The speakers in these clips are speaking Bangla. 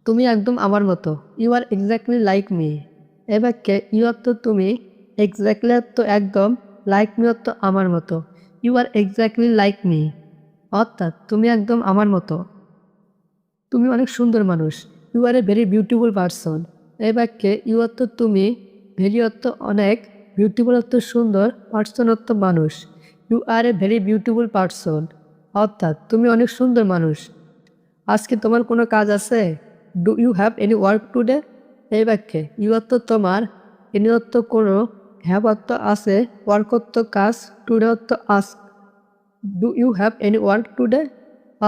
তুমি একদম আমার মতো। You are exactly like me. এ বাক্যে ইউ অর্থ তুমি, এক্স্যাক্টলি অর্থ একদম, লাইক মি অর্থ আমার মতো। You are exactly like me অর্থাৎ তুমি একদম আমার মতো। তুমি অনেক সুন্দর মানুষ। You are a very beautiful person. এই বাক্যে ইউ অর্থ তুমি, ভেরি অর্থ অনেক, বিউটিফুল অর্থ সুন্দর, পারসন অর্থ মানুষ। You are a very beautiful person অর্থাৎ তুমি অনেক সুন্দর মানুষ। আজকে তোমার কোনো কাজ আছে? Do you have any work today? এই বাক্যে ইউ অর্থ তোমার, এনি অর্থ কোনো, হ্যাভ অর্থ আছে, ওয়ার্ক অর্থ কাজ, টুডে অর্থ আজ। Do you have any work today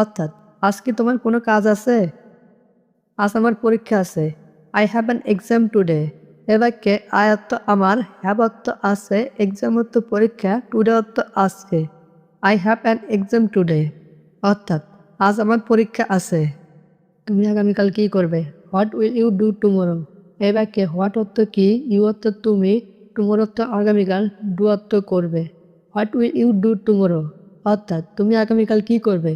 অর্থাৎ আজকে তোমার কোনো কাজ আছে? আজ আমার পরীক্ষা আছে। I have an exam today. এ বাক্যে আই অর্থ আমার, হ্যাভ অর্থ আছে, এক্সাম অর্থ পরীক্ষা, টুডে অর্থ আজকে। I have an exam today অর্থাৎ আজ আমার পরীক্ষা আছে। তুমি আগামীকাল কী করবে? What will you do tomorrow? এই বাক্যে হোয়াট অর্থ কি, ইউ অর্থ তুমি, টুমোরো অর্থ আগামীকাল, ডু অর্থ করবে। What will you do tomorrow অর্থাৎ তুমি আগামীকাল কী করবে?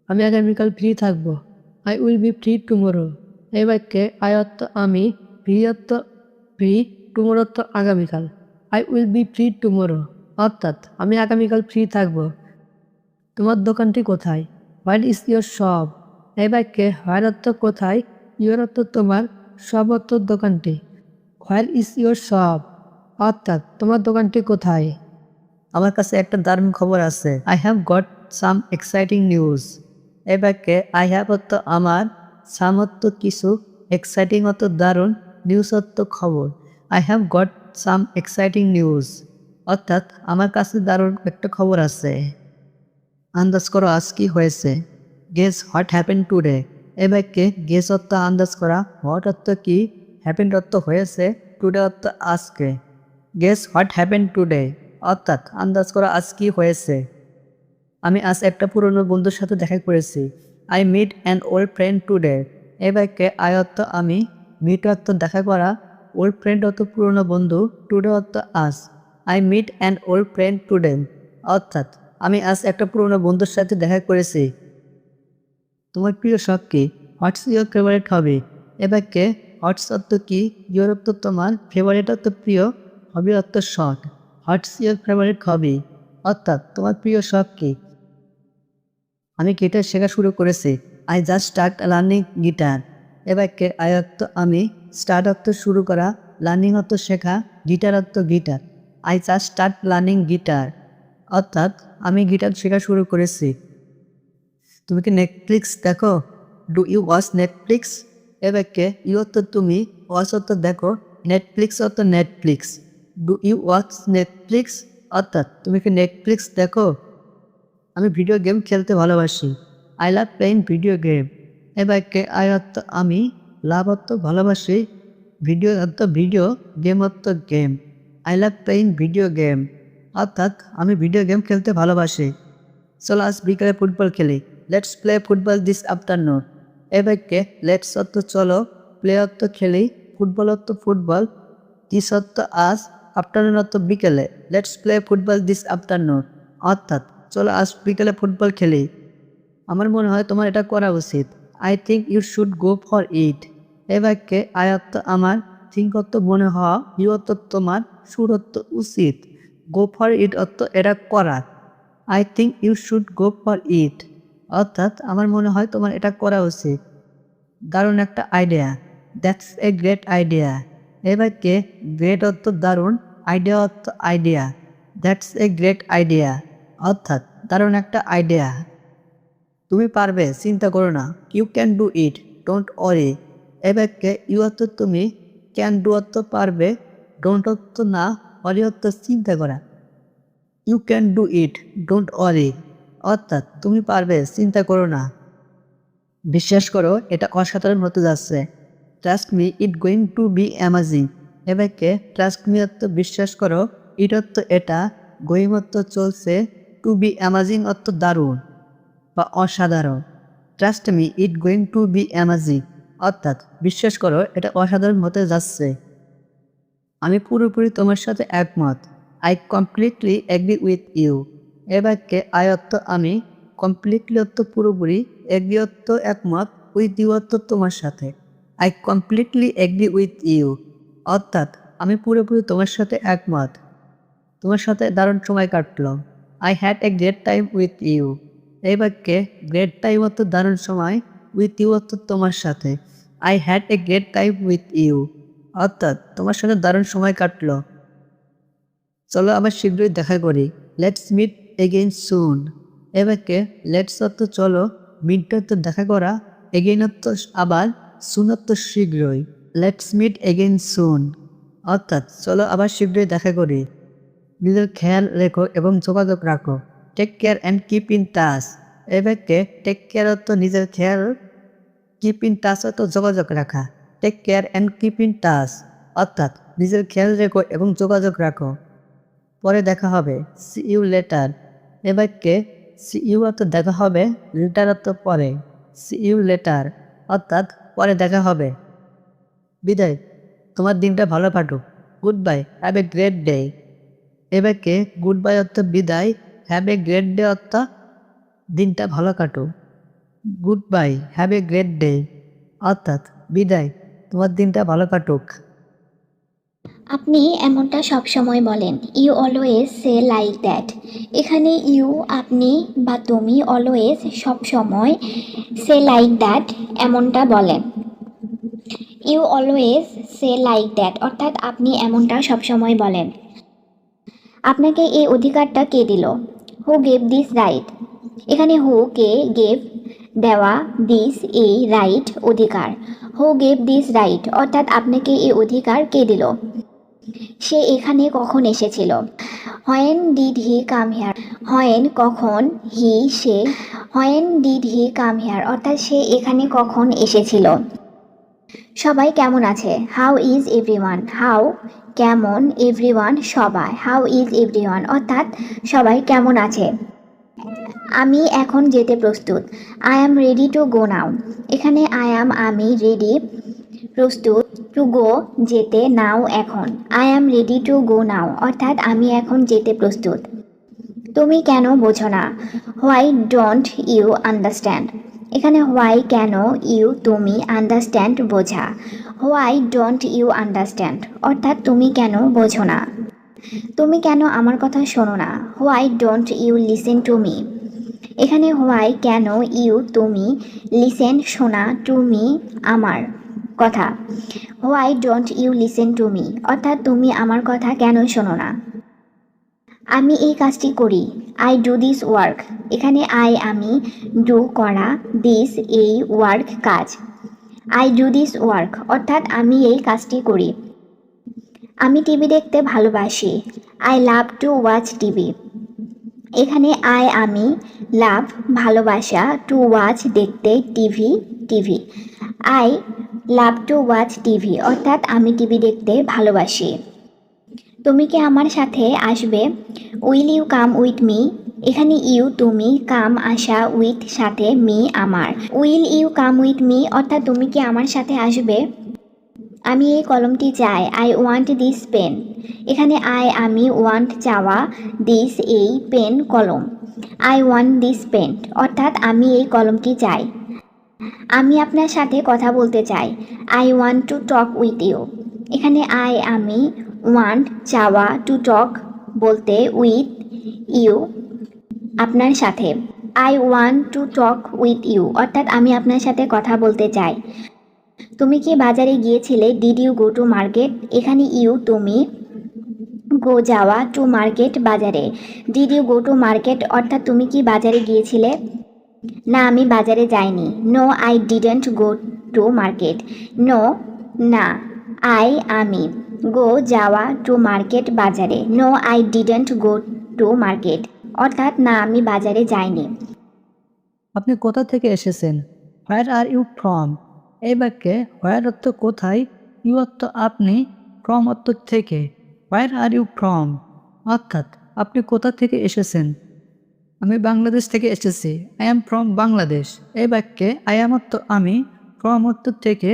আমি আগামীকাল ফ্রি থাকবো। I will be free tomorrow. এই বাক্যে আই অর্থ আমি, ফ্রি, টুমোরো অর্থ আগামীকাল। I will be free tomorrow অর্থাৎ আমি আগামীকাল ফ্রি থাকবো। তোমার দোকানটি কোথায়? Where is your shop? এই বাক্যে হোয়ার অর্থ কোথায়, ইয়োর অর্থ তোমার, শপ অর্থ দোকানটি। হোয়ার ইজ ইয়োর শপ অর্থাৎ তোমার দোকানটি কোথায়? আমার কাছে একটা দারুণ খবর আছে। I have got some exciting news. এই বাক্যে আই হ্যাভ অর্থ আমার, সাম অর্থ কিছু, এক্সাইটিং অর্থ দারুণ, নিউজ অর্থ খবর। I have got some exciting news অর্থাৎ আমার কাছে দারুণ একটা খবর আছে। আন্দাজ করো আজ কি হয়েছে। Guess what happen today. এ বাক্যে গেস অর্থ আন্দাজ করা, হোয়াট অর্থ কি, হ্যাপেন অর্থ হয়েছে, টুডে অর্থ আজকে। গেস হোয়াট হ্যাপেন টুডে অর্থাৎ আন্দাজ করা আজ কি হয়েছে। আমি আজ একটা পুরনো বন্ধুর সাথে দেখা করেছি। I meet an old friend today. এ বাক্যে আই অর্থ আমি, মিট অর্থ দেখা করা, ওল্ড ফ্রেন্ড অর্থ পুরনো বন্ধু, টুডে অর্থ আজ। I meet an old friend today অর্থাৎ আমি আজ একটা পুরনো বন্ধুর সাথে দেখা করেছি। তোমার প্রিয় শখ কি? What's your favourite hobby? এ বাক্যে হোয়াটস অর্থ কি, ইয়োর অর্থ তোমার, ফেভারিট অর্থ প্রিয়, হবি অর্থ শখ। হোয়াটস ইয়োর ফেভারিট হবি অর্থাৎ তোমার প্রিয় শখ কি? আমি গিটার শেখা শুরু করেছি। I just start learning guitar. এ বাক্যে আই অর্থ আমি, স্টার্ট অর্থ শুরু করা, লার্নিং অর্থ শেখা, গিটার অর্থ guitar. I just start learning guitar অর্থাৎ আমি গিটার শেখা শুরু করেছি। তুমি কি নেটফ্লিক্স দেখো? Do you watch Netflix? এ বাক্যে ইউ অর্থ তুমি, ওয়াচ অর্থ দেখো, নেটফ্লিক্স অর্থ Netflix. Do you watch Netflix অর্থাৎ তুমি কি নেটফ্লিক্স দেখো? আমি ভিডিও গেম খেলতে ভালোবাসি। I love playing video game. এ বাক্যে আই অর্থ আমি, লাভ অর্থ ভালোবাসি, ভিডিও অর্থ ভিডিও, গেম অর্থ game. I love playing video game অর্থাৎ আমি ভিডিও গেম খেলতে ভালোবাসি। চলো আজ বিকালে ফুটবল খেলি। Let's play football this afternoon. এ বাক্যে লেটস অর্থ চলো, প্লে অর্থ খেলি, ফুটবল অর্থ ফুটবল, দিস অর্থ আজ, আফটারনুন অর্থ বিকেলে। Let's play football this afternoon অর্থাৎ চলো আজ বিকেলে ফুটবল খেলি। আমার মনে হয় তোমার এটা করা উচিত। I think you should go for it. এ বাক্যে আই অর্থ আমার, থিঙ্ক অর্থ মনে হওয়া, ইউ অর্থ তোমার, শুড অর্থ উচিত, গো ফর ইট অর্থ এটা করা। I think you should go for it অর্থাৎ আমার মনে হয় তোমার এটা করা উচিত। দারুণ একটা idea. That's a great idea. এ বাক্যে গ্রেট অর্থ দারুণ, আইডিয়া অর্থ idea. That's a great idea অর্থাৎ দারুণ একটা আইডিয়া। তুমি পারবে, চিন্তা করো না। You can do it, don't worry. এ বাক্যে ইউ অর্থ তুমি, ক্যান ডু অর্থ পারবে, ডোন্ট অর্থ না, ওয়ারি অর্থ চিন্তা করা। You can do it, don't worry অর্থাৎ তুমি পারবে, চিন্তা করো না। বিশ্বাস করো এটা অসাধারণ হতে যাচ্ছে। Trust me it going to be amazing. এ বাক্যে ট্রাস্ট মি অর্থ বিশ্বাস করো, ইট অর্থ এটা, গোয়িং অর্থ চলছে, টু বি অ্যামাজিং অর্থ দারুণ বা অসাধারণ। Trust me it going to be amazing অর্থাৎ বিশ্বাস করো এটা অসাধারণ হতে যাচ্ছে। আমি পুরোপুরি তোমার সাথে একমত। I completely agree with you. এ বাক্যে আই অর্থ আমি, কমপ্লিটলি অর্থ পুরোপুরি, এগ্রি অর্থ একমত, উইথ ইউ অর্থ তোমার সাথে। I completely agree with you অর্থাৎ আমি পুরোপুরি তোমার সাথে একমত। তোমার সাথে দারুণ সময় কাটলো। I had a great time with you. এই বাক্যে গ্রেট টাইম অর্থ দারুণ সময়, উইথ ইউ অর্থ তোমার সাথে। I had a great time with you অর্থাৎ তোমার সাথে দারুণ সময় কাটলো। চলো আবার শীঘ্রই দেখা করি। লেটস মিট এগেইন সুন। এ বাক্যে লেটস অর্থ চলো, মিট অর্থ দেখা করা, এগেইন অর্থ আবার, সুন অর্থ শীঘ্রই। লেটস মিট এগেইন সুন অর্থাৎ চলো আবার শীঘ্রই দেখা করি। নিজের খেয়াল রেখো এবং যোগাযোগ রাখো। Take care and keep in touch. এই বাক্যে টেক কেয়ার অর্থ নিজের খেয়াল, কিপ ইন টাচ অর্থ যোগাযোগ রাখা। Take care and keep in touch অর্থাৎ নিজের খেয়াল রেখো এবং যোগাযোগ রাখো। পরে দেখা হবে, সি ইউ লেটার। এ বাক্যে সি ইউ অর্থ দেখা হবে, লেটার অর্থ পরে। সি ইউ লেটার অর্থাৎ পরে দেখা হবে। বিদায়, তোমার দিনটা ভালো কাটুক। Goodbye, have a great day. এ বাক্যে গুড বাই অর্থ বিদায়, হ্যাভ এ গ্রেট ডে অর্থ দিনটা ভালো কাটুক। Goodbye, have a great day অর্থাৎ বিদায়, তোমার দিনটা ভালো কাটুক। আপনি এমনটা সব সময় বলেন। You always say like that. এখানে ইউ আপনি বা তুমি অলওয়েজ সব সময়, সে লাইক দ্যাট এমনটা বলেন। You always say like that অর্থাৎ আপনি এমনটা সব সময় বলেন। আপনাকে এই অধিকারটা কে দিল? Who gave this right. এখানে হু কে, গেভ দেওয়া, দিস এই, রাইট অধিকার। হু গেভ দিস রাইট অর্থাৎ আপনাকে এই অধিকার কে দিল? সে এখানে কখন এসেছিল? When did he come here. When কখন, হি সে, when did he come here অর্থাৎ সে এখানে কখন এসেছিল। সবাই কেমন আছে? How is everyone. হাউ কেমন, এভরিওয়ান সবাই, হাউ ইজ এভরিওয়ান অর্থাৎ সবাই কেমন আছে। আমি এখন যেতে প্রস্তুত। I am ready to go now. এখানে আই অ্যাম আমি, রেডি প্রস্তুত, টু গো যেতে, নাও এখন। I am ready to go now অর্থাৎ আমি এখন যেতে প্রস্তুত। তুমি কেন বোঝো না? Why don't you understand. এখানে হোয়াই কেন, ইউ তুমি, আন্ডারস্ট্যান্ড বোঝা। হোয়াই ডোন্ট ইউ আন্ডারস্ট্যান্ড অর্থাৎ তুমি কেন বোঝো না। তুমি কেন আমার কথা শোনো না? Why don't you listen to me. এখানে হোয়াই কেন, ইউ তুমি, লিসেন শোনা, টু মি আমার কথা। Why don't you listen to me অর্থাৎ তুমি আমার কথা কেন শোনো না। আমি এই কাজটি করি। I do this work. এখানে আই আমি, ডু করা, দিস এই, ওয়ার্ক কাজ। আই ডু দিস ওয়ার্ক অর্থাৎ আমি এই কাজটি করি। আমি টিভি দেখতে ভালোবাসি। I love to watch TV. এখানে আই আমি, লাভ ভালোবাসা, টু ওয়াচ দেখতে, TV TV. I love to watch TV অর্থাৎ আমি টিভি দেখতে ভালোবাসি। তুমি কি আমার সাথে আসবে? Will you come with me. এখানে ইউ তুমি, কাম আসা, উইথ সাথে, মি আমার। Will you come with me অর্থাৎ তুমি কি আমার সাথে আসবে? আমি এই কলমটি চাই। I want this pen. এখানে আই আমি, ওয়ান্ট চাওয়া, দিস এই, পেন কলম। আই ওয়ান্ট দিস পেন অর্থাৎ আমি এই কলমটি চাই। আমি আপনার সাথে কথা বলতে চাই। I want to talk with you. এখানে আই আমি, ওয়ান্ট চাওয়া, টু টক বলতে, উইথ ইউ আপনার সাথে। I want to talk with you অর্থাৎ আমি আপনার সাথে কথা বলতে চাই। তুমি কি বাজারে গিয়েছিলে? Did you go to market. এখানে ইউ তুমি, গো যাওয়া, টু মার্কেট বাজারে। Did you go to market অর্থাৎ তুমি কি বাজারে গিয়েছিলে? না আমি বাজারে যাইনি। No I didn't go to market. No না, আই আমি, গো যাওয়া, টু মার্কেট বাজারে। No I didn't go to market অর্থাৎ না আমি বাজারে যাইনি। আপনি কোথা থেকে এসেছেন? Where are you from. এই বাক্যে হোয়ার অর্থ কোথায়, ইউ অর্থ আপনি, ফ্রম অর্থ থেকে। হোয়ার আর ইউ ফ্রম অর্থাৎ আপনি কোথা থেকে এসেছেন। আমি বাংলাদেশ থেকে এসেছি। I am from Bangladesh. এই বাক্যে আই অ্যাম অর্থ আমি, ফ্রম অর্থ থেকে,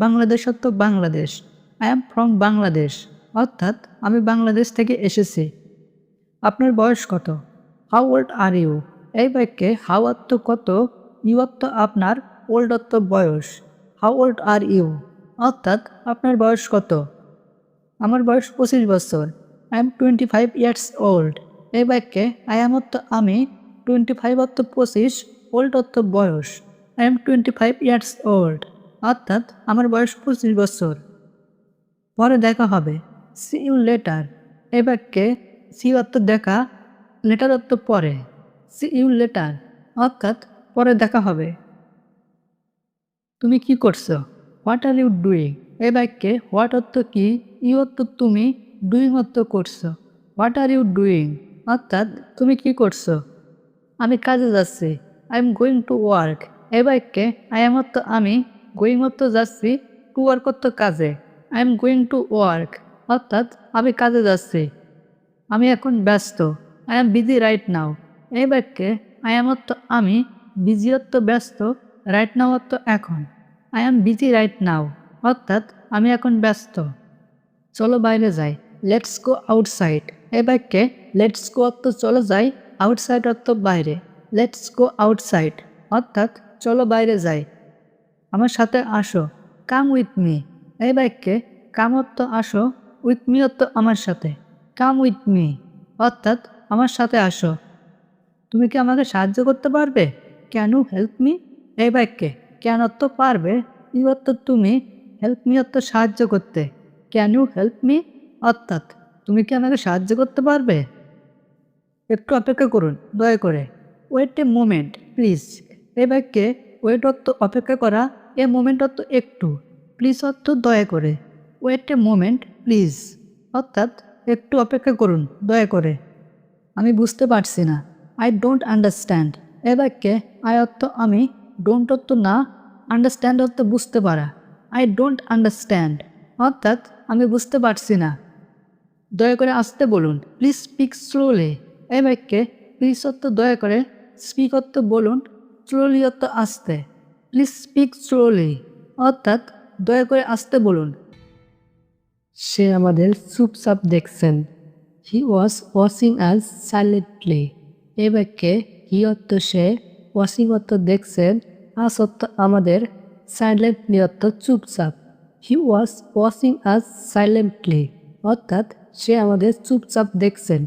বাংলাদেশ অর্থ Bangladesh. I am from Bangladesh অর্থাৎ আমি বাংলাদেশ থেকে এসেছি। আপনার বয়স কত? How old are you. এই বাক্যে হাউ অর্থ কত, ইউ অর্থ আপনার, ওল্ড অর্থ বয়স। হাউ ওল্ড আর ইউ অর্থাৎ আপনার বয়স কত। আমার বয়স 25 বছর। I am 25 years old. এই বাক্যে আই এম অর্থ আমি, 25 অর্থ 25, ওল্ড অর্থ বয়স। আই এম 25 ইয়ার্স ওল্ড অর্থাৎ আমার বয়স 25 বছর। পরে দেখা হবে। See you later. এই বাক্যে সি অর্থ দেখা, লেটার অর্থ পরে। সি ইউ লেটার অর্থাৎ পরে দেখা হবে। তুমি কি করছো? What are you doing. এই বাক্যে হোয়াট অর্থ কি, ইউ অর্থ তুমি, ডুইং অর্থ করছো। হোয়াট আর ইউ ডুইং অর্থাৎ তুমি কি করছো। আমি কাজে যাচ্ছি। I am going to work. এই বাক্যে আই এম অর্থ আমি, গোয়িং অর্থ যাচ্ছি, টু ওয়ার্ক অর্থ কাজে। I am going to work অর্থাৎ আমি কাজে যাচ্ছি। আমি এখন ব্যস্ত। I am busy right now. এই বাক্যে আই এম অর্থ আমি, বিজি অর্থ ব্যস্ত, রাইট নাও অর্থ এখন। I am busy right now অর্থাৎ আমি এখন ব্যস্ত। চলো বাইরে যাই। Let's go outside. এই বাক্যে লেটস গো অর্থ চলো যাই, আউটসাইড অর্থ বাইরে। লেটস গো আউটসাইড অর্থাৎ চলো বাইরে যাই। আমার সাথে আসো। Come with me. এই বাক্যে কাম অর্থ আসো, উইথ মি অর্থ আমার সাথে। কাম উইথ মি অর্থাৎ আমার সাথে আসো। তুমি কি আমাকে সাহায্য করতে পারবে? Can you help me. এই বাক্যে ক্যান অর্থ পারবে, ইউ অর্থ তুমি, হেল্প মি অর্থ সাহায্য করতে। ক্যান ইউ হেল্প মি অর্থাৎ তুমি কি আমাকে সাহায্য করতে পারবে? একটু অপেক্ষা করুন দয়া করে। Wait a moment please. এই বাক্যে ওয়েট অর্থ অপেক্ষা করা, এ মোমেন্ট অর্থ একটু, প্লিজ অর্থ দয়া করে। ওয়েট এ মোমেন্ট প্লিজ অর্থাৎ একটু অপেক্ষা করুন দয়া করে। আমি বুঝতে পারছি না। I don't understand. এ বাক্যে আই অর্থ আমি, ডোন্ট অর্থ না, আন্ডারস্ট্যান্ড অর্থ বুঝতে পারা। আই ডোন্ট আন্ডারস্ট্যান্ড অর্থাৎ আমি বুঝতে পারছি না। দয়া করে আসতে বলুন। Please speak slowly. এই বাক্যে প্লিজ অর্থ দয়া করে, স্পিক অর্থ বলুন, স্লোলি অর্থ আসতে। প্লিজ স্পিক স্লোলি অর্থাৎ দয়া করে আসতে বলুন। সে আমাদের চুপচাপ দেখছেন। হি ওয়াজ ওয়াচিং আস সাইলেন্টলি। এই বাক্যে হি অর্থ সে, ওয়াচিং অর্থ দেখছেন, আস অর্থ আমাদের, সাইলেন্টলি অর্থ চুপচাপ। হি ওয়াজ ওয়াচিং আস সাইলেন্টলি অর্থাৎ সে আমাদের চুপচাপ দেখছেন।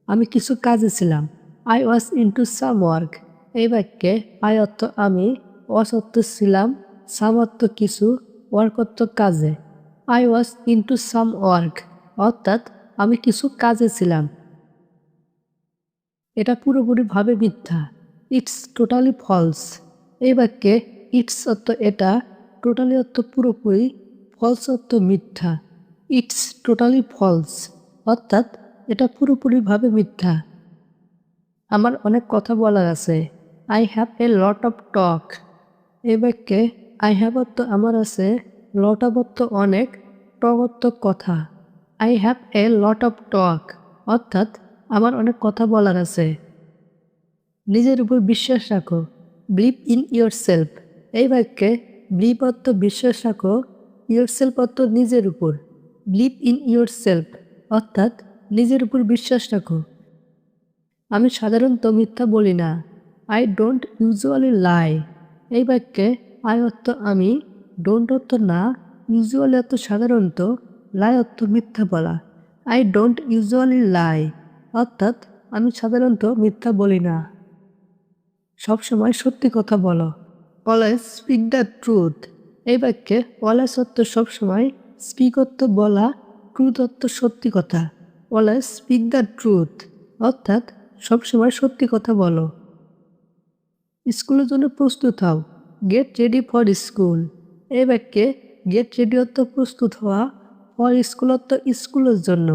আমি কিছু কাজে ছিলাম। I was into some work. এই বাক্যে আই অর্থ আমি, ওয়াজ অর্থ ছিলাম, সাম অর্থ কিছু, ওয়ার্ক অর্থ কাজে। I was into some work অর্থাৎ আমি কিছু কাজে ছিলাম। এটা পুরোপুরিভাবে মিথ্যা। It's totally false. এই বাক্যে ইটস অর্থ এটা, টোটালি অর্থ পুরোপুরি, ফলস অর্থ মিথ্যা। ইটস টোটালি ফলস অর্থাৎ এটা পুরোপুরিভাবে মিথ্যা। আমার অনেক কথা বলার আছে। I have a lot of টক। এই বাক্যে আই হ্যাভ অর্থ আমার আছে, লট অফ অর্থ অনেক, টক অর্থ কথা। I have a lot of টক অর্থাৎ আমার অনেক কথা বলার আছে। নিজের উপর বিশ্বাস রাখো। Believe in your self. এই বাক্যে বিলিভ অর্থ বিশ্বাস রাখো, ইয়োর সেলফ অর্থ নিজের উপর। বিলিভ ইন ইয়োর সেলফ অর্থাৎ নিজের উপর বিশ্বাস রাখো। আমি সাধারণত মিথ্যা বলি না। আই ডোন্ট ইউজুয়ালি লাই। এই বাক্যে আই অর্থ আমি, ডোন্ট অর্থ না, ইউজুয়ালি অর্থ সাধারণত, লাই অর্থ মিথ্যা বলা। আই ডোন্ট ইউজুয়ালি লাই অর্থাৎ আমি সাধারণত মিথ্যা বলি না। সবসময় সত্যি কথা বলো। Always speak the truth. এই বাক্যে অলওয়েজ অর্থ সবসময়, স্পিক অর্থ বলা, ট্রুথ অর্থ সত্যি কথা। অলওয়েজ স্পিক দ্য ট্রুথ অর্থাৎ সবসময় সত্যি কথা বলো। স্কুলের জন্য প্রস্তুত হও। Get ready for school. এই বাক্যে গেট রেডি অর্থ প্রস্তুত হওয়া, ফর স্কুল অর্থ স্কুলের জন্য।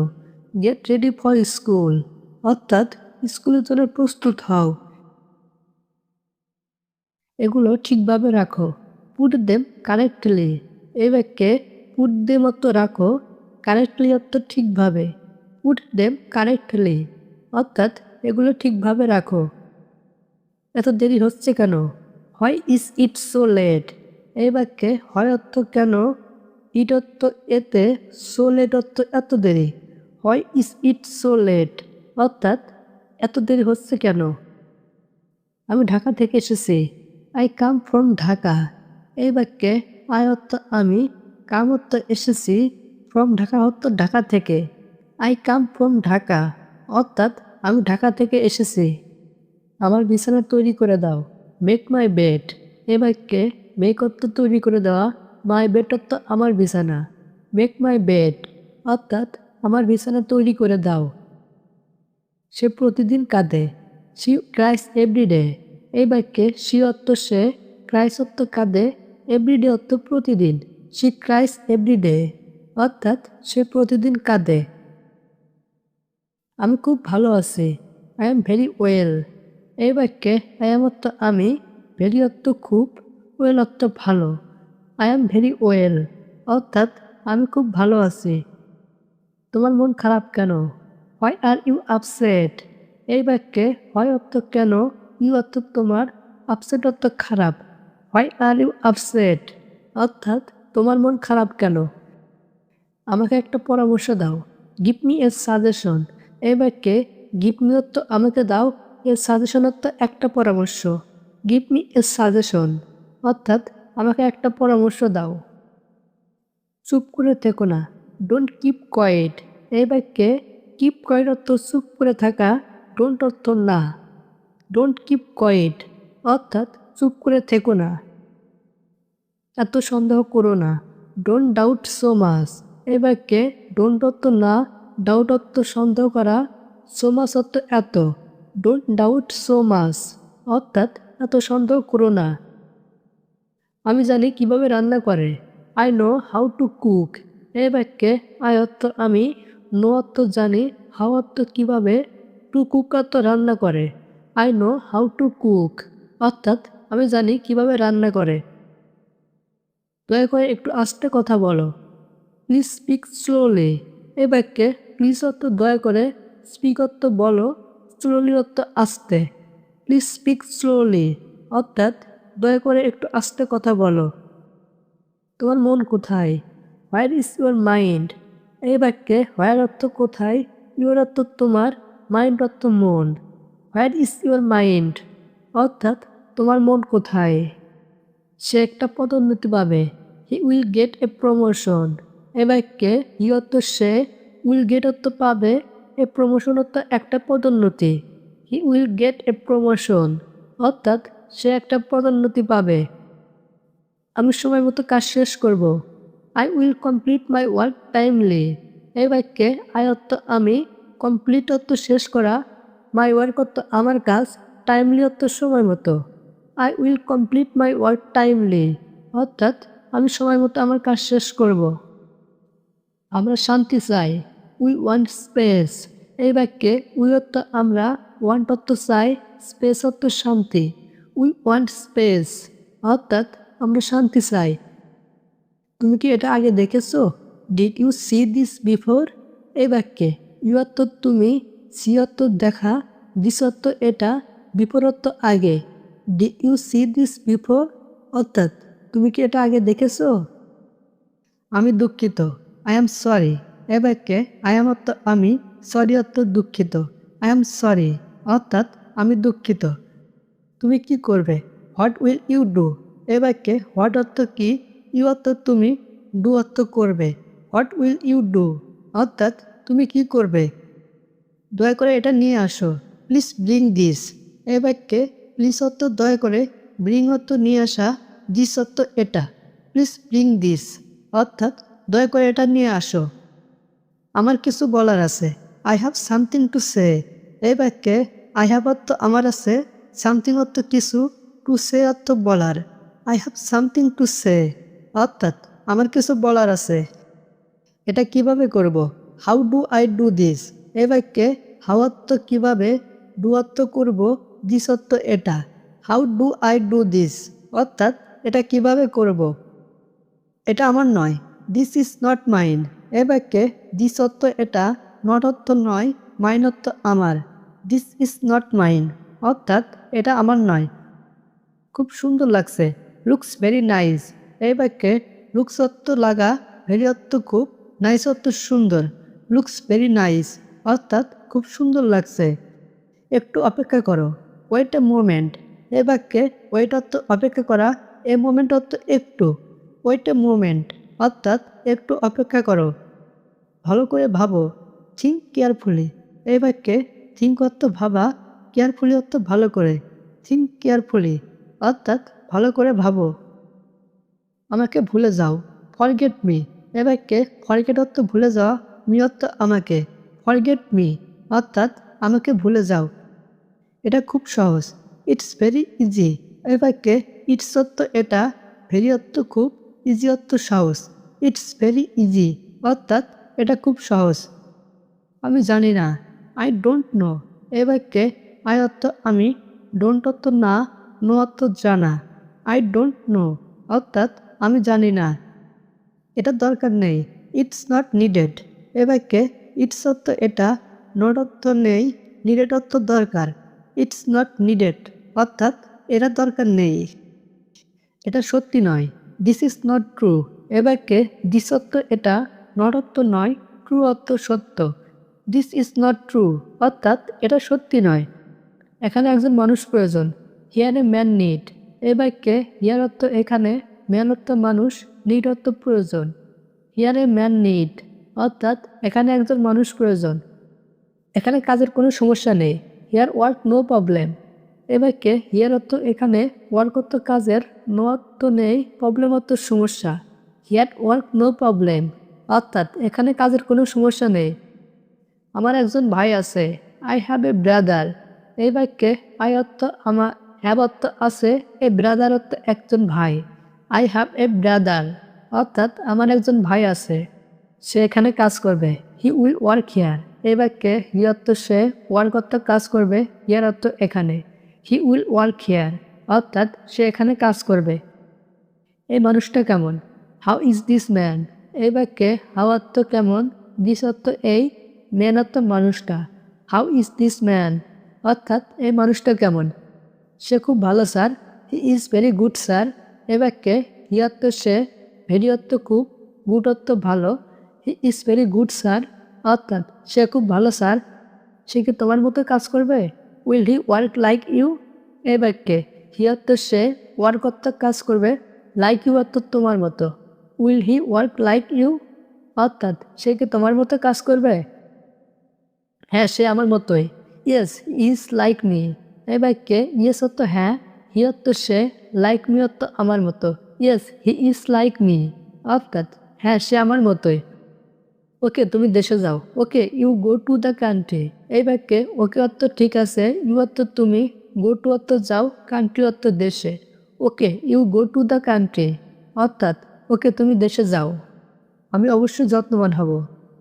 গেট রেডি ফর স্কুল অর্থাৎ স্কুলের জন্য প্রস্তুত হও। এগুলো ঠিকভাবে রাখো। Put them correctly. এই বাক্যে পুট দেম অর্থ রাখো, কারেক্টলি অর্থ ঠিকভাবে। পুট দেম কারেক্টলি অর্থাৎ এগুলো ঠিকভাবে রাখো। এত দেরি হচ্ছে কেন? Why is it so late. এই বাক্যে হয় অর্থ কেন, ইট অর্থ এতে, সো লেট অর্থ এত দেরি। Why is it so late অর্থাৎ এত দেরি হচ্ছে কেন। আমি ঢাকা থেকে এসেছি। I come from Dhaka. এই বাক্যে আই অর্থ আমি, কাম অর্থ এসেছি, ফ্রম ঢাকা অর্থ ঢাকা থেকে। আই কাম ফ্রম ঢাকা অর্থাৎ আমি ঢাকা থেকে এসেছি। আমার বিছানা তৈরি করে দাও। Make my bed. এ বাক্যে মেক অর্থ তৈরি করে দেওয়া, মাই বেড অর্থ আমার বিছানা। মেক মাই বেড অর্থাৎ আমার বিছানা তৈরি করে দাও। সে প্রতিদিন কাঁদে। She cries everyday. এই বাক্যে শি অর্থ সে, ক্রাইস অর্থ কাঁদে, এভরিডে অর্থ প্রতিদিন। শি ক্রাইস এভরিডে অর্থাৎ সে প্রতিদিন কাঁদে। আমি খুব ভালো আছি। I am very well. এই বাক্যে আই এম অর্থ আমি, ভেরি অর্থ খুব, ওয়েল অর্থ ভালো। আই এম ভেরি ওয়েল অর্থাৎ আমি খুব ভালো আছি। তোমার মন খারাপ কেন? Why are you upset. এই বাক্যে হোয়াই অর্থ কেন, ইউ অর্থ তোমার, আপসেট অর্থ খারাপ। হোয়াই আর ইউ আপসেট অর্থাৎ তোমার মন খারাপ কেন? আমাকে একটা পরামর্শ দাও। Give me a suggestion. এই বাক্যে গিভ মি অর্থ আমাকে দাও, এ সাজেশন অর্থ একটা পরামর্শ। গিভ মি এ সাজেশন অর্থাৎ আমাকে একটা পরামর্শ দাও। চুপ করে থেকো না। Don't keep coed. এই বাক্যে কিপ কোয়েট অর্থ চুপ করে থাকা, ডোন্ট অর্থ না। ডোন্ট কিপ কোয়েট অর্থাৎ চুপ করে থেকো না। এত সন্দেহ করো না। Don't doubt so much. এই বাক্যে ডোন্ট অর্থ না, ডাউট অর্থ সন্দেহ করা, সো মাচ অর্থ এত। ডোন্ট ডাউট সো মাচ অর্থাৎ এত সন্দেহ করো না। আমি জানি কিভাবে রান্না করে। I know how to cook. এই বাক্যে আই অর্থ আমি, নো অর্থ জানি, হাউ অর্থ কিভাবে, টু কুক অর্থ রান্না করে। I know how to cook অর্থাৎ আমি জানি কিভাবে রান্না করে। দয়া করে একটু আস্তে কথা বলো। Please speak slowly. এই বাক্যে প্লিজ অর্থ দয়া করে, স্পিক অর্থ বলো, স্লোলি অর্থ আস্তে। প্লিজ স্পিক স্লোলি অর্থাৎ দয়া করে একটু আস্তে কথা বলো। তোমার মন কোথায়? Where is your mind. এই বাক্যে হোয়ার অর্থ কোথায়, ইউর অর্থ তোমার, মাইন্ড অর্থ মন। হোয়ার ইজ ইউর মাইন্ড অর্থাৎ তোমার মন কোথায়? সে একটা পদোন্নতি পাবে। He will get a promotion. এ বাক্যে হি অর্থ সে, উইল গেট অর্থ পাবে, এ প্রমোশন অর্থ একটা পদোন্নতি। হি উইল গেট এ প্রমোশন অর্থাৎ সে একটা পদোন্নতি পাবে। আমি সময় মতো কাজ শেষ করব। I will complete my work timely. এই বাক্যে আই অর্থ আমি, কমপ্লিট অর্থ শেষ করা, মাই ওয়ার্ক অর্থ আমার কাজ, টাইমলি অর্থ সময় মতো। I will complete my work timely অর্থাৎ আমি সময় মতো আমার কাজ শেষ করব। আমরা শান্তি চাই। We want space. এই বাক্যে উই অর্থ আমরা, ওয়ান্ট অর্থ চাই, স্পেস অর্থ শান্তি। উই ওয়ান্ট স্পেস অর্থাৎ আমরা শান্তি চাই। তুমি কি এটা আগে দেখেছো? Did you see this before. এই বাক্যে ইউ অর্থ তুমি, সি অর্থ দেখা, দিস অর্থ এটা, বিফোর অর্থ আগে। Did you see this before অর্থাৎ তুমি কি এটা আগে দেখেছো? আমি দুঃখিত। I am sorry. এ বাক্যে আই এম অর্থ আমি, সরি অর্থ দুঃখিত। আই এম সরি অর্থাৎ আমি দুঃখিত। তুমি কি করবে? What will you do. এ বাক্যে হোয়াট অর্থ কি, ইউ অর্থ তুমি, ডু অর্থ করবে। হোয়াট উইল ইউ ডু অর্থাৎ তুমি কি করবে? দয়া করে এটা নিয়ে আসো। Please bring this. এ বাক্যে প্লিজ অর্থ দয়া করে, ব্রিং অর্থ নিয়ে আসা, দিস অর্থ এটা। প্লিজ ব্রিং দিস অর্থাৎ দয়া করে এটা নিয়ে আসো। আমার কিছু বলার আছে। I have something to say. এই বাক্যে আই হ্যাভ অর্থ আমার আছে, সামথিং অর্থ কিছু, টু সে অর্থ বলার। I have something to say অর্থাৎ আমার কিছু বলার আছে। এটা কিভাবে করব? How do I do this. এই বাক্যে হাউ অর্থ কিভাবে, ডু অর্থ করব, দিস অর্থ এটা। How do I do this অর্থাৎ এটা কিভাবে করব। এটা আমার নয়। This is not mine. এ বাক্যে দিস অর্থ এটা, নট অর্থ নয়, মাইন অর্থ আমার। দিস ইজ নট মাইন অর্থাৎ এটা আমার নয়। খুব সুন্দর লাগছে। Looks very nice. এই বাক্যে লুকস অর্থ লাগা, ভেরি অর্থ খুব, নাইস অর্থ সুন্দর। লুকস ভেরি নাইস অর্থাৎ খুব সুন্দর লাগছে। একটু অপেক্ষা করো। Wait a moment. এই বাক্যে ওয়েট অর্থ অপেক্ষা করা, এ মোমেন্ট অর্থ একটু, ওয়েট এ মোমেন্ট অর্থাৎ একটু অপেক্ষা করো। ভালো করে ভাবো, থিঙ্ক কেয়ারফুলি। এই বাক্যে থিঙ্ক অর্থ ভাবা, কেয়ারফুলি অর্থ ভালো করে। থিঙ্ক কেয়ারফুলি অর্থাৎ ভালো করে ভাবো। আমাকে ভুলে যাও, ফরগেট মি। এ বাক্যে ফরগেট অর্থ ভুলে যাওয়া, মি অর্থ আমাকে। ফরগেট মি অর্থাৎ আমাকে ভুলে যাও। এটা খুব সহজ, ইটস ভেরি ইজি। এই বাক্যে ইটস অর্থ এটা, ভেরি অর্থ খুব, ইজি অর্থ সহজ। ইটস ভেরি ইজি অর্থাৎ এটা খুব সহজ। আমি জানি না, আই ডোন্ট নো। এই বাক্যে আই অর্থ আমি, ডোন্ট অর্থ না, নো অর্থ জানা। আই ডোন্ট নো অর্থাৎ আমি জানি না। এটা দরকার নেই, ইটস নট নিডেড। এ বাক্যে ইটস অর্থ এটা, নট অর্থ নেই, নিডেড অর্থ দরকার। ইটস নট নিডেড অর্থাৎ এটা দরকার নেই। এটা সত্যি নয়, দিস ইজ নট ট্রু। এ বাক্যে দিস অর্থ এটা, নট অর্থ নয়, ট্রু অর্থ সত্য। দিস ইজ নট ট্রু অর্থাৎ এটা সত্যি নয়। এখানে একজন মানুষ প্রয়োজন, হিয়ার এ ম্যান নিড। এই বাক্যে হিয়ার অর্থ এখানে, ম্যান অর্থ মানুষ, নিড অর্থ প্রয়োজন। হিয়ার এ ম্যান নিড অর্থাৎ এখানে একজন মানুষ প্রয়োজন। এখানে কাজের কোনো সমস্যা নেই, হিয়ার ওয়ার্ক নো প্রবলেম। এ বাক্যে হিয়ার অর্থ এখানে, ওয়ার্ক অর্থ কাজের, নো অর্থ নেই, প্রবলেম অর্থ সমস্যা। হিয়ার ওয়ার্ক নো প্রবলেম অর্থাৎ এখানে কাজের কোনো সমস্যা নেই। আমার একজন ভাই আছে, আই হ্যাভ এ ব্রাদার। এই বাক্যে আই অর্থ আমার, হ্যাভ অর্থ আছে, এ ব্রাদার অর্থ একজন ভাই। আই হ্যাভ এ ব্রাদার অর্থাৎ আমার একজন ভাই আছে, সে এখানে কাজ করবে। He will work here. এই বাক্যে হি অর্থ সে, ওয়ার্ক অর্থ কাজ করবে, হিয়ার অর্থ এখানে। হি উইল ওয়ার্ক হিয়ার অর্থাৎ সে এখানে কাজ করবে। এই মানুষটা কেমন, হাউ ইজ দিস ম্যান। এই বাক্যে হাউ অর্থ কেমন, দিস অর্থ এই, ম্যান অর্থ মানুষটা। হাউ ইজ দিস ম্যান অর্থাৎ এই মানুষটা কেমন। সে খুব ভালো sir, he is very good sir. এ বাক্যে হি অর্থ সে, ভেরি অর্থ খুব, গুড অর্থ ভালো। হি ইজ ভেরি গুড স্যার অর্থাৎ সে খুব ভালো স্যার। সে কি তোমার মতো কাজ করবে, will he work like you. এই বাক্যে হি অর্থ সে, ওয়ার্ক অর্থ কাজ করবে, লাইক ইউ অর্থ তোমার মতো। Will he work like you অর্থাৎ সে কি তোমার মতো কাজ করবে। হ্যাঁ, সে আমার মতোই। Yes is like me. এই বাক্যে ইয়েস অর্থ হ্যাঁ, হি অর্থ সে, লাইক মি অর্থ আমার মতো। Yes he is like me অর্থাৎ হ্যাঁ, সে আমার মতোই। ওকে তুমি দেশে যাও, okay you go to the country. এই বাক্যে ওকে অর্থ ঠিক আছে, ইউ অর্থ তুমি, গো টু অর্থ যাও, কান্ট্রি অর্থ দেশে। Okay you go to the country অর্থাৎ ওকে তুমি দেশে যাও। আমি অবশ্যই যত্নবান হব,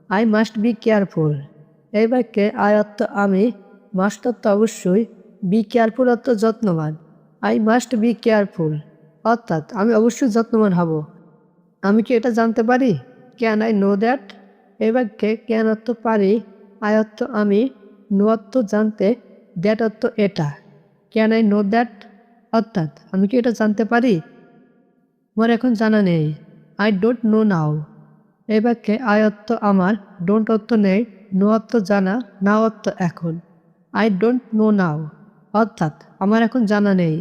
আই মাস্ট বি কেয়ারফুল। এই বাক্যে আই অর্থ আমি, মাস্ট অর্থ অবশ্যই, বি কেয়ারফুল অর্থ যত্নবান। আই মাস্ট বি কেয়ারফুল অর্থাৎ আমি অবশ্যই যত্নবান হব। আমি কি এটা জানতে পারি, ক্যান আই নো দ্যাট। এই বাক্যে ক্যান অর্থ পারি, আই অর্থ আমি, নো অর্থ জানতে, দ্যাট অর্থ এটা। ক্যান আই নো দ্যাট অর্থাৎ আমি কি এটা জানতে পারি। আমার এখন জানা নেই, আই ডোন্ট নো নাও। এই বাক্যে আই অর্থ আমার, ডোন্ট অর্থ নেই, নো অর্থ জানা, নাও অর্থ এখন। আই ডোন্ট নো নাও অর্থাৎ আমার এখন জানা নেই।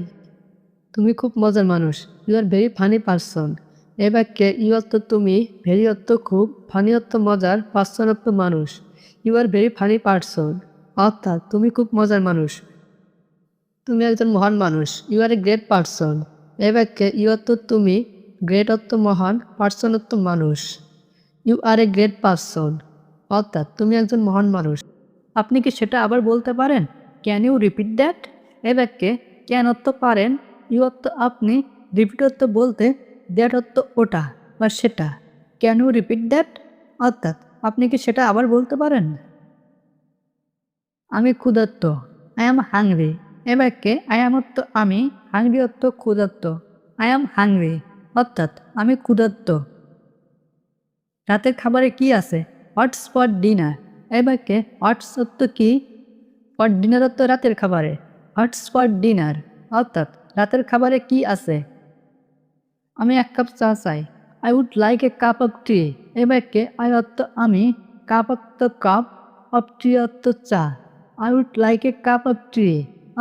তুমি খুব মজার মানুষ, you are very funny person. এ বাক্যে ইউ অর্থ তুমি, ভেরি অর্থ খুব, ফানি অর্থ মজার, পারসন অর্থ মানুষ। You are very funny person অর্থাৎ তুমি খুব মজার মানুষ। তুমি একজন মহান মানুষ, you are a great person. এ বাক্যে ইউ অর্থ তুমি, গ্রেট অর্থ মহান, পারসন অর্থ মানুষ। You are a great person অর্থাৎ তুমি একজন মহান মানুষ। আপনি কি সেটা আবার বলতে পারেন, ক্যান ইউ রিপিট দ্যাট। এ বাক্যে ক্যান অর্থ পারেন, ইউ অর্থ আপনি, রিপিট অর্থ বলতে, দ্যাট অর্থ ওটা বা সেটা। ক্যান ইউ রিপিট দ্যাট অর্থাৎ আপনি কি সেটা আবার বলতে পারেন। আমি ক্ষুধার্ত, আই অ্যাম হাংরি। এ বাক্যে আই অ্যাম অর্থ আমি, হাংরি অর্থ ক্ষুধার্ত। আই অ্যাম হাংরি অর্থাৎ আমি ক্ষুধার্ত। রাতের খাবারে কি আছে, হোয়াটস ফর ডিনার। এই বাক্যে হোয়াটস অর্থ কি, ফর ডিনার অর্থ রাতের খাবারে। হোয়াটস ফর ডিনার অর্থাৎ রাতের খাবারে কি আছে। আমি এক কাপ চা চাই, I would like a cup of tea. এই বাক্যে আই অর্থ আমি, কাপ অর্থ কাপ, অফ টি অর্থ চা। I would like a cup of tea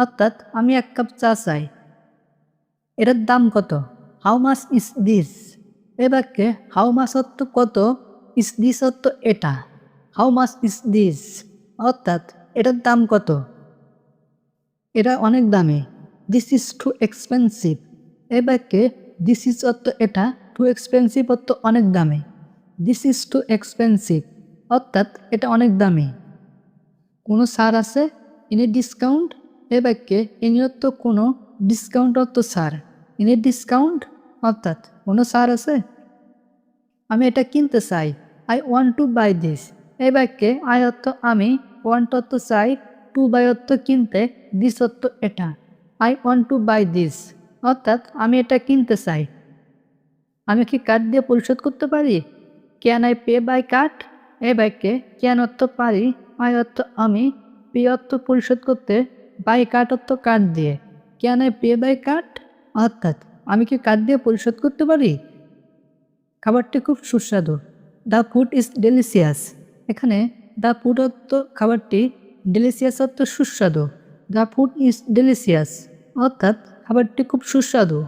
অর্থাৎ আমি এক কাপ চা চাই। এটার দাম কত? How much is this? এ বাক্যে হাউ মাচ অর্থ কত, ইজ দিস অর্থ এটা। হাউ মাচ ইজ দিস অর্থাৎ এটার দাম কত? এটা অনেক দামি। This is too expensive. এ বাক্যে দিস ইজ অর্থ এটা, টু এক্সপেন্সিভ অর্থ অনেক দামি। দিস ইজ টু এক্সপেন্সিভ অর্থাৎ এটা অনেক দামি। কোনো ছাড় আছে? ইনি ডিসকাউন্ট। এ বাক্যে ইনি অর্থ কোনো, ডিসকাউন্ট অর্থ ছাড়। ইনি ডিসকাউন্ট অর্থাৎ কোনো ছাড় আছে? আমি এটা কিনতে চাই। I want to buy this. এই বাক্যে আই অর্থ আমি, ওয়ান্ট অর্থ চাই, টু বাই অর্থ কিনতে, দিস অর্থ এটা। I want to buy this অর্থাৎ আমি এটা কিনতে চাই। আমি কি কার্ড দিয়ে পরিশোধ করতে পারি? Can I pay by card? এই বাক্যে ক্যান অর্থ পারি, আই অর্থ আমি, পে অর্থ পরিশোধ করতে, বাই কার্ড অর্থ কার্ড দিয়ে। Can I pay by card অর্থাৎ আমি কি কার্ড দিয়ে পরিশোধ করতে পারি? খাবারটি খুব সুস্বাদু। The food is delicious. এখানে দ্য ফুড অর্থ খাবারটি, ডেলিসিয়াস অর্থ সুস্বাদু। দ্য ফুড ইজ ডেলিসিয়াস অর্থাৎ খাবারটি খুব সুস্বাদু।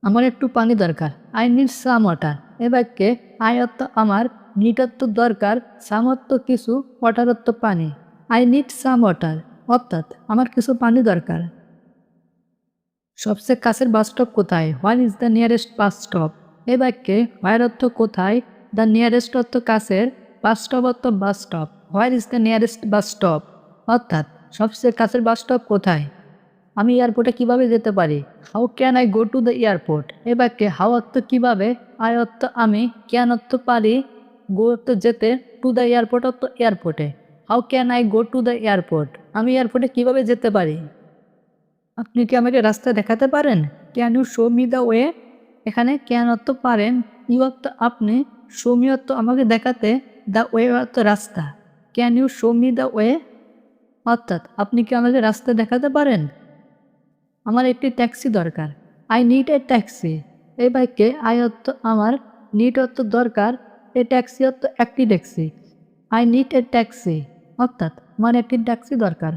আমার একটু পানি দরকার। I need some water. এ বাক্যে আই অর্থ আমার, নিড অর্থ দরকার, সাম অর্থ কিছু, ওয়াটার অর্থ পানি। আই নিড সাম ওয়াটার অর্থাৎ আমার কিছু পানি দরকার। সবচেয়ে কাছের বাস স্টপ কোথায়? Where is the nearest bus stop? এ বাক্যে হোয়ার অর্থ কোথায়, দ্য নিয়ারেস্ট অর্থ কাছের, বাস স্টপ অর্থ bus stop. Where is the nearest bus stop অর্থাৎ সবচেয়ে কাছের বাস স্টপ কোথায়? আমি এয়ারপোর্টে কিভাবে যেতে পারি? How can I go to the airport? এ বাক্যে হাউ অর্থ কিভাবে, আই অর্থ আমি, ক্যান অর্থ পারি, গো অর্থ যেতে, টু দ্য এয়ারপোর্ট অর্থ এয়ারপোর্টে। How can I go to the airport? আমি এয়ারপোর্টে কিভাবে যেতে পারি? আপনি কি আমাকে রাস্তা দেখাতে পারেন? Can you show me the way? এখানে ক্যান অর্থ পারেন, ইউ অর্থ আপনি, শো মি অর্থ আমাকে দেখাতে, দ্য ওয়ে অর্থ রাস্তা। Can you show me the way অর্থাৎ আপনি কি আমাকে রাস্তা দেখাতে পারেন? আমার একটি ট্যাক্সি দরকার। I need a taxi. এই বাক্যে আই অর্থ আমার, নিড অর্থ দরকার, এ ট্যাক্সি অর্থ একটি taxi. I need a taxi অর্থাৎ আমার একটি ট্যাক্সি দরকার।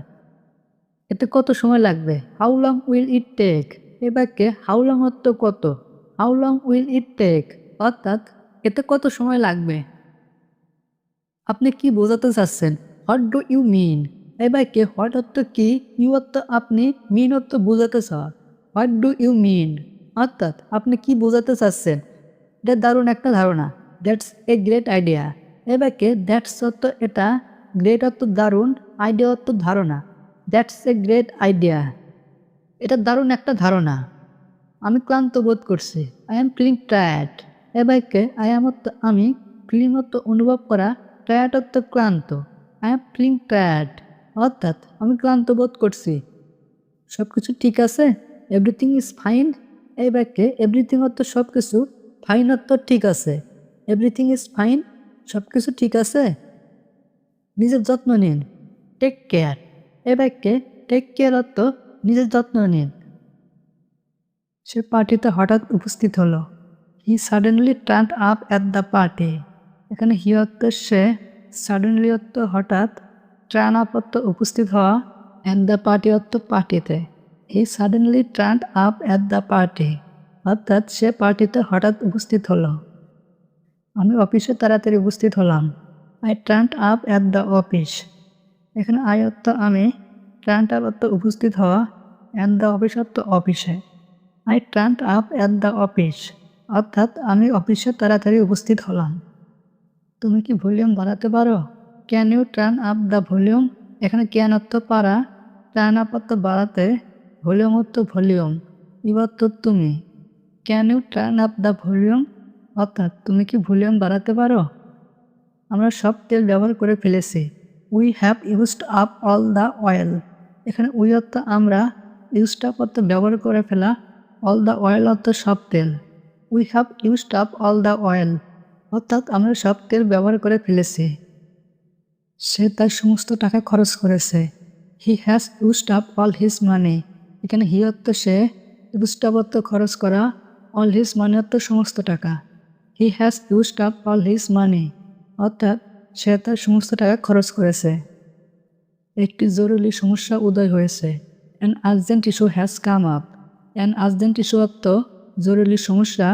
এতে কত সময় লাগবে? How long will it take? এই বাক্যে হাউ লং অর্থ কত, how long will it take অর্থাৎ এতে কত সময় লাগবে। আপনি কি বোঝাতে চাচ্ছেন? What do you mean? এই বাক্যে হোয়াট অর্থ কি, ইউ অর্থ আপনি, মিন অর্থ বোঝাতে চাওয়া। হোয়াট ডু ইউ মিন অর্থাৎ আপনি কি বোঝাতে চাচ্ছেন। এটা দারুণ একটা ধারণা। That's a great idea. এই বাক্যে দ্যাটস অর্থ এটা, গ্রেট অর্থ দারুণ, আইডিয়া অর্থ ধারণা। That's a great idea. এটা দারুণ একটা ধারণা। আমি ক্লান্ত বোধ করছি। I am feeling tired. এ বাক্যে আই এম অর্থ আমি, ফিলিং অর্থ অনুভব করা, টায়ার্ড অর্থ ক্লান্ত। আই এম ফিলিং টায়ার্ড অর্থাৎ আমি ক্লান্ত বোধ করছি। সব কিছু ঠিক আছে? Everything is fine. এই বাক্যে এভরিথিং অর্থ সব কিছু, ফাইন অর্থ ঠিক আছে। এভরিথিং ইজ ফাইন সব কিছু ঠিক আছে। নিজের যত্ন নিন। Take care. এ বাক্যে টেক কেয়ার অর্থ নিজের যত্ন নিন। সে পার্টিতে হঠাৎ উপস্থিত হলো। হি suddenly turn up at the party. এখানে হি অর্থ সে, সাডেনলি অর্থ হঠাৎ, টার্ন আপ অর্থ উপস্থিত হওয়া, অ্যাট দ্য পার্টি অর্থ পার্টিতে। হি suddenly turn up at the party অর্থাৎ সে পার্টিতে হঠাৎ উপস্থিত হলো। আমি অফিসে তাড়াতাড়ি উপস্থিত হলাম। I turn up at the office. এখানে আই অর্থ আমি, টার্ন আপ অর্থ উপস্থিত হওয়া, অ্যাট দ্য অফিস অর্থ অফিসে। I turn up at the office অর্থাৎ আমি অফিসে তাড়াতাড়ি উপস্থিত হলাম। তুমি কি ভলিউম বাড়াতে পারো? Can you turn up the volume? এখানে ক্যান অর্থ পারা, টার্ন আপ অর্থ বাড়াতে, ভলিউম অর্থ ভলিউম, ইউ অর্থ তুমি। Can you turn up the volume অর্থাৎ তুমি কি ভলিউম বাড়াতে পারো? আমরা সব তেল ব্যবহার করে ফেলেছি। We have used up all the oil. এখানে উই অর্থ আমরা, ইউজড আপ অর্থ ব্যবহার করে ফেলা, অল দ্য অয়েল অর্থ সব তেল। We have used up all the oil অর্থাৎ আমরা সব তেল ব্যবহার করে ফেলেছি। সে তার সমস্ত টাকা খরচ করেছে। He has used up all his মানি। এখানে হি অর্থ সে, ইউজড আপ অর্থ খরচ করা, অল হিজ মানি অর্থ সমস্ত টাকা। He has used up all his মানি অর্থাৎ সে তার সমস্ত টাকা খরচ করেছে। একটি জরুরি সমস্যা উদয় হয়েছে। An urgent issue has come up. An urgent issue অর্থ জরুরি সমস্যা,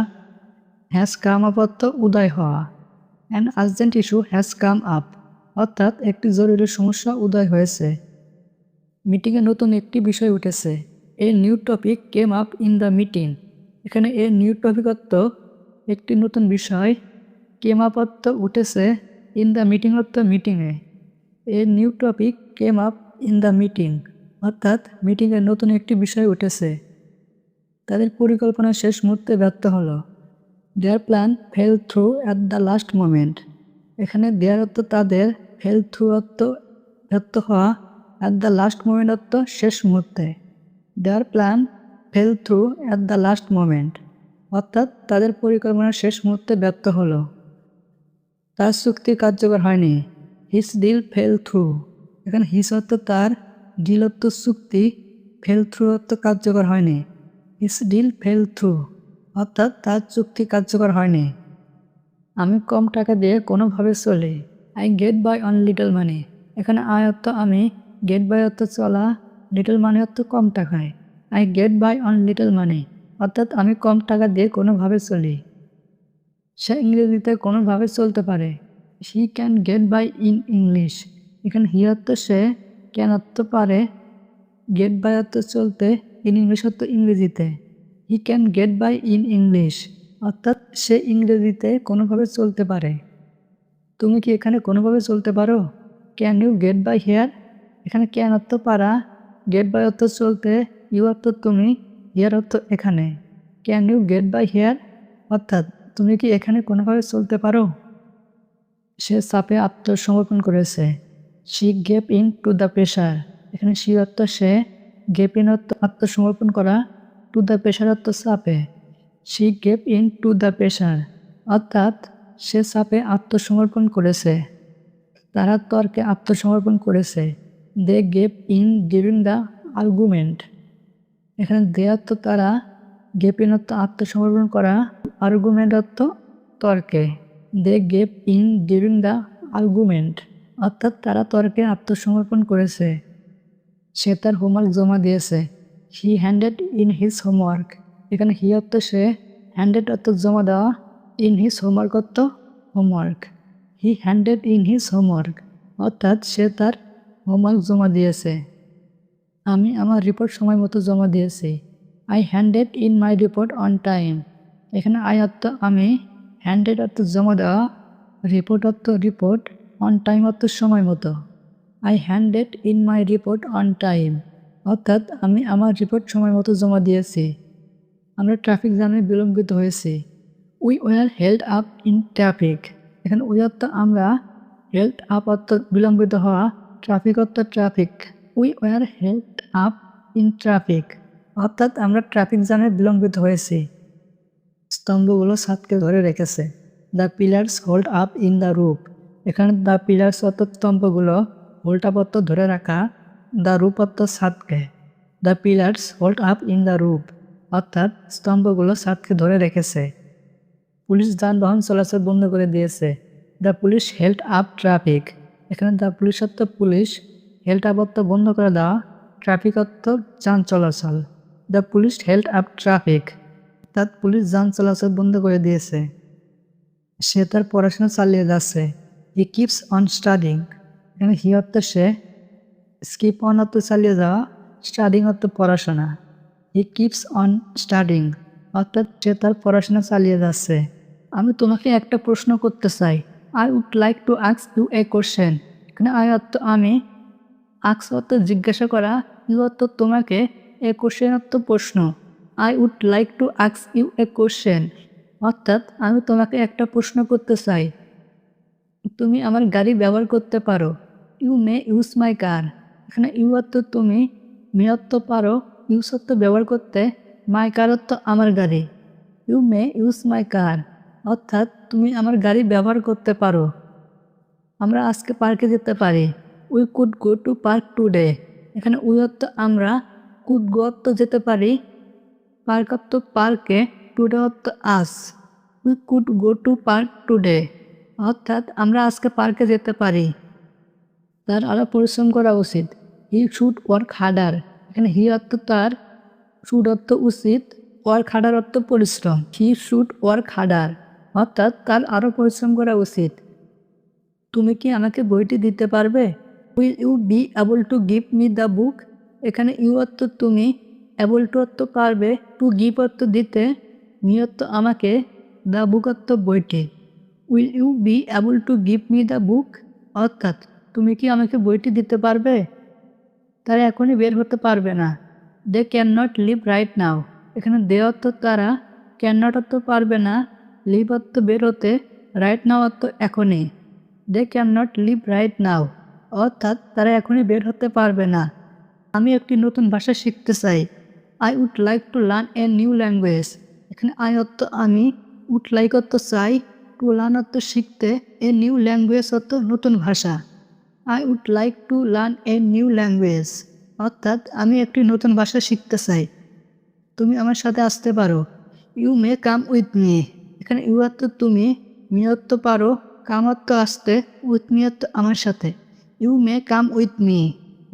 হ্যাজ কাম আপ অর্থ উদয় হওয়া। An urgent issue has come up অর্থাৎ একটি জরুরি সমস্যা উদয় হয়েছে। মিটিংয়ে নতুন একটি বিষয় উঠেছে। A new topic came up in the meeting. এখানে এ নিউ টপিক অর্থ একটি নতুন বিষয়, কেম আপ অর্থ উঠেছে, ইন দ্য মিটিং অর্থ মিটিংয়ে। A new topic came up in the meeting অর্থাৎ মিটিংয়ে নতুন একটি বিষয় উঠেছে। তাদের পরিকল্পনা শেষ মুহূর্তে ব্যর্থ হলো। দেয়ার plan fail through at the last moment. এখানে দেয়ার অর্থ তাদের, ফেল থ্রু অর্থ ব্যর্থ হওয়া, অ্যাট দ্য লাস্ট মোমেন্ট অর্থ শেষ মুহূর্তে। দেয়ার plan fail through at the last moment অর্থাৎ তাদের পরিকল্পনা শেষ মুহূর্তে ব্যর্থ হলো। তার চুক্তি কার্যকর হয়নি। হিস ডিল ফেল থ্রু। এখানে হিস অর্থ তার, ডিল অর্থ চুক্তি, ফেল থ্রু অর্থ কার্যকর হয়নি। হিস ডিল ফেল থ্রু অর্থাৎ তার চুক্তি কার্যকর হয়নি। আমি কম টাকা দিয়ে কোনোভাবে চলি। I get by on little money. এখানে আই অর্থ আমি, গেট বাই অর্থ চলা, লিটল মানি অর্থ কম টাকায়। I get by on little money অর্থাৎ আমি কম টাকা দিয়ে কোনোভাবে চলি। সে ইংরেজিতে কোনোভাবে চলতে পারে। He can get by in English. এখানে হি অর্থ সে, ক্যান অর্থ পারে, গেট বাই অর্থ চলতে, ইন ইংলিশ অর্থ ইংরেজিতে। He can get by in English অর্থাৎ সে ইংরেজিতে কোনোভাবে চলতে পারে। তুমি কি এখানে কোনোভাবে চলতে পারো? Can you get by here. এখানে ক্যান অর্থ পারা, গেট বাই অর্থ চলতে, ইউ অর্থ তুমি, হেয়ার অর্থ এখানে। Can you get by here অর্থাৎ তুমি কি এখানে কোনোভাবে চলতে পারো? সে চাপে আত্মসমর্পণ করেছে। She gave in to the pressure. এখানে শি অর্থ সে, গেভ ইন অর্থ আত্মসমর্পণ করা, টু দ্য প্রেশার অর্থ চাপে। She gave in to the pressure অর্থাৎ সে চাপে আত্মসমর্পণ করেছে। তারা তর্কে আত্মসমর্পণ করেছে। They gave in giving the argument. এখানে দে অর্থ তারা, গেভ ইন অর্থ আত্মসমর্পণ করা, আর্গুমেন্ট অর্থ তর্কে। They gave in giving the argument অর্থাৎ তারা তর্কে আত্মসমর্পণ করেছে। সে তার হোমওয়ার্ক জমা দিয়েছে। হি হ্যান্ডেড ইন হিজ হোমওয়ার্ক। এখানে হি অর্থ সে, হ্যান্ডেড অর্থ জমা দেওয়া, ইন হিজ হোমওয়ার্ক অর্থ homework. He handed in his homework অর্থাৎ সে তার হোমওয়ার্ক জমা দিয়েছে। আমি আমার রিপোর্ট সময় মতো জমা দিয়েছি। I handed in my report on time. এখানে আই অর্থ আমি, হ্যান্ডেড অর্থ জমা দেওয়া, রিপোর্ট অর্থ রিপোর্ট, অন টাইম অর্থ সময় মতো। I handed in my report on time অর্থাৎ আমি আমার রিপোর্ট সময় মতো জমা দিয়েছি। আমরা ট্রাফিক জ্যামে বিলম্বিত হয়েছি। We were held up in traffic. এখানে উই অর্থ আমরা, হেল্ড আপ অর্থ বিলম্বিত হওয়া, ট্রাফিক অর্থ traffic. We were held up in traffic অর্থাৎ আমরা ট্রাফিক জ্যামে বিলম্বিত হয়েছি। স্তম্ভগুলো ছাদকে ধরে রেখেছে। The pillars hold up in the roof. এখানে দ্য পিলার্স অর্থ স্তম্ভগুলো, হোল্ড আপ অর্থ ধরে রাখা, দ্য রুফ অর্থ ছাদকে। The pillars hold up in the roof অর্থাৎ স্তম্ভগুলো ছাদকে ধরে রেখেছে। পুলিশ যানবাহন চলাচল বন্ধ করে দিয়েছে। The police held up traffic. এখানে দ্য পুলিশ অর্থ পুলিশ, হেল্ড আপ অর্থ বন্ধ করে দেওয়া, ট্রাফিক অর্থ যান চলাচল। The police held up traffic অর্থাৎ পুলিশ যান চলাচল বন্ধ করে দিয়েছে। সে তার পড়াশোনা চালিয়ে যাচ্ছে। He keeps on studying. এখানে হি অর্থ সে, স্কিপ অন অর্থ চালিয়ে যাওয়া, স্টাডিং অর্থ পড়াশোনা। হি কিপস অন স্টাডিং অর্থাৎ সে তার পড়াশোনা চালিয়ে যাচ্ছে। আমি তোমাকে একটা প্রশ্ন করতে চাই। I would like to ask you a question. এখানে আই অর্থ আমি, আস্ক অর্থ জিজ্ঞাসা করা, ইউ অর্থ তোমাকে, এ কোশ্চেন অর্থ প্রশ্ন। I would like to ask you a question অর্থাৎ আমি তোমাকে একটা প্রশ্ন করতে চাই। তুমি আমার গাড়ি ব্যবহার করতে পারো। ইউ মে ইউজ মাই কার। এখানে ইউ অর্থ তুমি, মে অর্থ পারো, ইউজ অর্থ ব্যবহার করতে, মাই কার অর্থ আমার গাড়ি। ইউ মে ইউজ মাই কার অর্থাৎ তুমি আমার গাড়ি ব্যবহার করতে পারো। আমরা আজকে পার্কে যেতে পারি। We could go to park today. এখানে উই অর্থ আমরা, কুড গো অর্থ যেতে পারি, পার্ক অর্থ পার্কে, টুডে অর্থ আজ। We could go to park today অর্থাৎ আমরা আজকে পার্কে যেতে পারি। তার আরও পরিশ্রম করা উচিত। He should work harder. এখানে হি অর্থ তার, শুড অর্থ উচিত, ওয়ার্ক হার্ডার অর্থ পরিশ্রম। হি শুড ওয়ার্ক হার্ডার অর্থাৎ তার আরও পরিশ্রম করা উচিত। তুমি কি আমাকে বইটি দিতে পারবে? Will you be able to give me the book? এখানে ইউ অর্থ তুমি, এবল টু অর্থ পারবে, টু গিভ অর্থ দিতে, মি অর্থ আমাকে, দ্য বুক অর্থ বইটি। Will you be able to give me the book অর্থাৎ তুমি কি আমাকে বইটি দিতে পারবে? তারা এখনই বের হতে পারবে না। They can not leave right now. এখানে দে অর্থ তারা, ক্যান নট অর্থ পারবে না, লিভ অর্থ বের হতে, রাইট নাও অর্থ এখনই। They can not leave right now অর্থাৎ তারা এখনই বের হতে পারবে না। আমি একটি নতুন ভাষা শিখতে চাই। I would like to learn a new language. এখানে আই অর্থ আমি, উড লাইক অর্থ চাই, টু লার্ন অর্থ শিখতে, এ নিউ ল্যাঙ্গুয়েজ অর্থ নতুন ভাষা। I would like to learn a new language অর্থাৎ আমি একটি নতুন ভাষা শিখতে চাই। তুমি আমার সাথে আসতে পারো। You may come with me. এখানে ইউ অর্থ তুমি, মি অর্থ পারো, কাম অর্থ আসতে, উইথ মি অর্থ আমার সাথে। You may come with me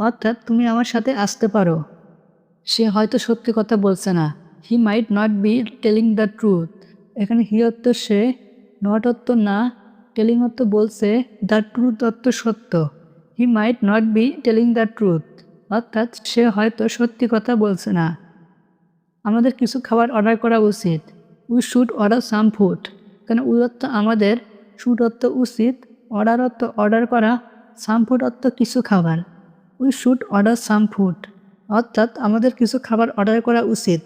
অর্থাৎ তুমি আমার সাথে আসতে পারো। সে হয়তো সত্যি কথা বলছে না। He might not be telling the truth. এখানে হি অর্থ সে, নট অর্থ না, টেলিং অর্থ বলছে, দ্য ট্রুথ অর্থ সত্য। He might not be telling the truth অর্থাৎ সে হয়তো সত্যি কথা বলছে না। আমাদের কিছু খাবার অর্ডার করা উচিত। We should order some food. কেন উই অর্থ আমাদের, শুড অর্থ উচিত, অর্ডার অর্থ অর্ডার করা, সাম ফুড অর্থ কিছু খাবার। We should order some food অর্থাৎ আমাদের কিছু খাবার অর্ডার করা উচিত।